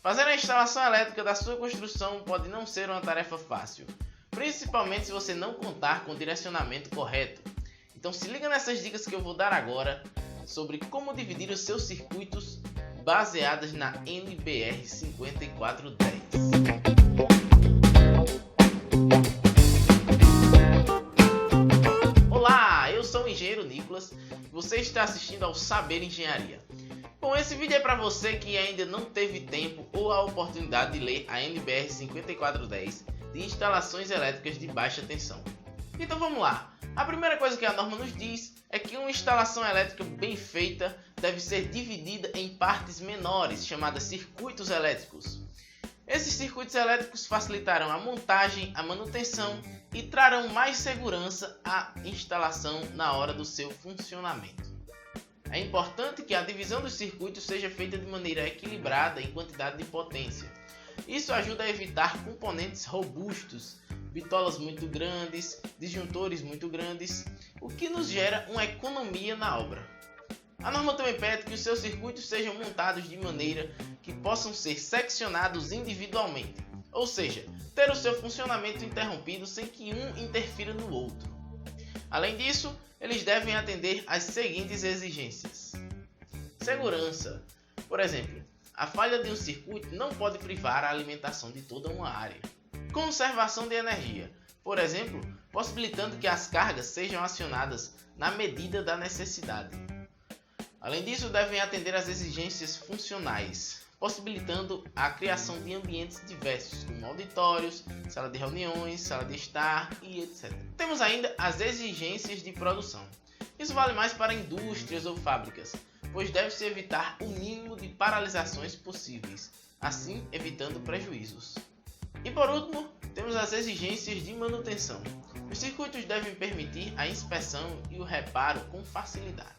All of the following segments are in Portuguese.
Fazer a instalação elétrica da sua construção pode não ser uma tarefa fácil, principalmente se você não contar com o direcionamento correto. Então se liga nessas dicas que eu vou dar agora sobre como dividir os seus circuitos baseadas na NBR 5410. Olá, eu sou o engenheiro Nicolas e você está assistindo ao Saber Engenharia. Bom, esse vídeo é para você que ainda não teve tempo ou a oportunidade de ler a NBR 5410 de instalações elétricas de baixa tensão. Então vamos lá. A primeira coisa que a norma nos diz é que uma instalação elétrica bem feita deve ser dividida em partes menores, chamadas circuitos elétricos. Esses circuitos elétricos facilitarão a montagem, a manutenção e trarão mais segurança à instalação na hora do seu funcionamento. É importante que a divisão dos circuitos seja feita de maneira equilibrada em quantidade de potência. Isso ajuda a evitar componentes robustos, bitolas muito grandes, disjuntores muito grandes, o que nos gera uma economia na obra. A norma também pede que os seus circuitos sejam montados de maneira que possam ser seccionados individualmente, ou seja, ter o seu funcionamento interrompido sem que um interfira no outro. Além disso, eles devem atender às seguintes exigências. Segurança. Por exemplo, a falha de um circuito não pode privar a alimentação de toda uma área. Conservação de energia. Por exemplo, possibilitando que as cargas sejam acionadas na medida da necessidade. Além disso, devem atender às exigências funcionais, possibilitando a criação de ambientes diversos, como auditórios, sala de reuniões, sala de estar e etc. Temos ainda as exigências de produção. Isso vale mais para indústrias ou fábricas, pois deve-se evitar o mínimo de paralisações possíveis, assim evitando prejuízos. E por último, temos as exigências de manutenção. Os circuitos devem permitir a inspeção e o reparo com facilidade.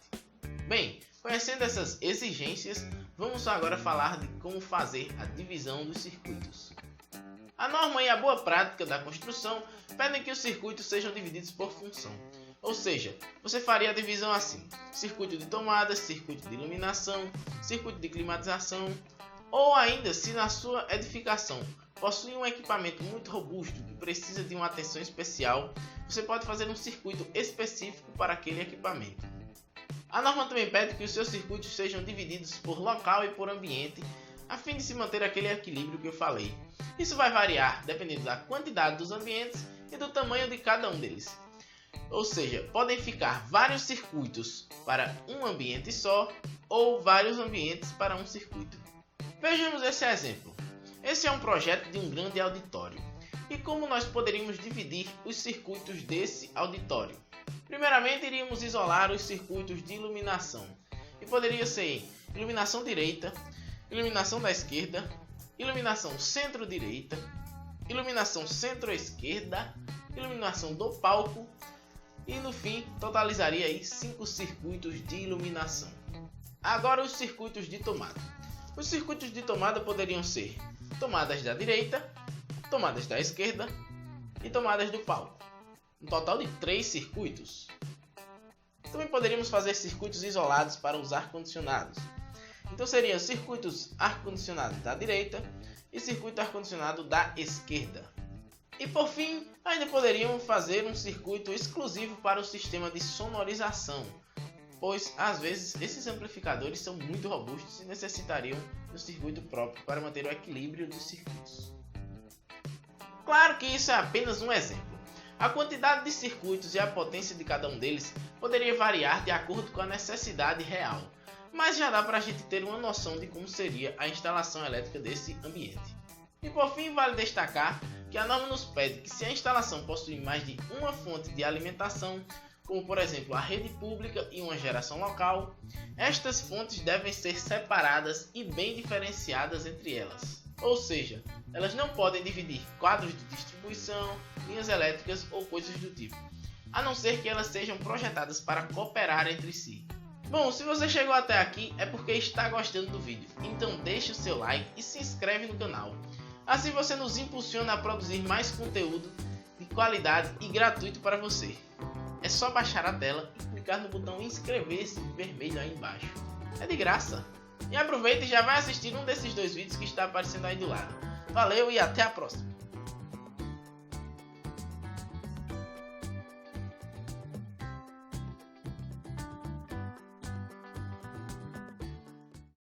Bem, conhecendo essas exigências, vamos agora falar de como fazer a divisão dos circuitos. A norma e a boa prática da construção pedem que os circuitos sejam divididos por função. Ou seja, você faria a divisão assim: circuito de tomadas, circuito de iluminação, circuito de climatização, ou ainda, se na sua edificação possui um equipamento muito robusto que precisa de uma atenção especial, você pode fazer um circuito específico para aquele equipamento. A norma também pede que os seus circuitos sejam divididos por local e por ambiente, a fim de se manter aquele equilíbrio que eu falei. Isso vai variar dependendo da quantidade dos ambientes e do tamanho de cada um deles. Ou seja, podem ficar vários circuitos para um ambiente só ou vários ambientes para um circuito. Vejamos esse exemplo. Esse é um projeto de um grande auditório. E como nós poderíamos dividir os circuitos desse auditório? Primeiramente, iríamos isolar os circuitos de iluminação. E poderia ser iluminação direita, iluminação da esquerda, iluminação centro-direita, iluminação centro-esquerda, iluminação do palco e no fim totalizaria aí 5 circuitos de iluminação. Agora os circuitos de tomada. Os circuitos de tomada poderiam ser tomadas da direita, tomadas da esquerda e tomadas do palco. Um total de 3 circuitos. Também poderíamos fazer circuitos isolados para os ar-condicionados. Então seriam circuitos ar-condicionado da direita e circuito ar-condicionado da esquerda. E por fim, ainda poderíamos fazer um circuito exclusivo para o sistema de sonorização, pois às vezes esses amplificadores são muito robustos e necessitariam de um circuito próprio para manter o equilíbrio dos circuitos. Claro que isso é apenas um exemplo. A quantidade de circuitos e a potência de cada um deles poderia variar de acordo com a necessidade real, mas já dá para a gente ter uma noção de como seria a instalação elétrica desse ambiente. E por fim, vale destacar que a norma nos pede que se a instalação possui mais de uma fonte de alimentação, como por exemplo a rede pública e uma geração local, estas fontes devem ser separadas e bem diferenciadas entre elas. Ou seja, elas não podem dividir quadros de distribuição, linhas elétricas ou coisas do tipo, a não ser que elas sejam projetadas para cooperar entre si. Bom, se você chegou até aqui é porque está gostando do vídeo, então deixe o seu like e se inscreve no canal. Assim você nos impulsiona a produzir mais conteúdo de qualidade e gratuito para você. É só baixar a tela e clicar no botão inscrever-se vermelho aí embaixo. É de graça. E aproveita e já vai assistir um desses dois vídeos que está aparecendo aí do lado. Valeu e até a próxima!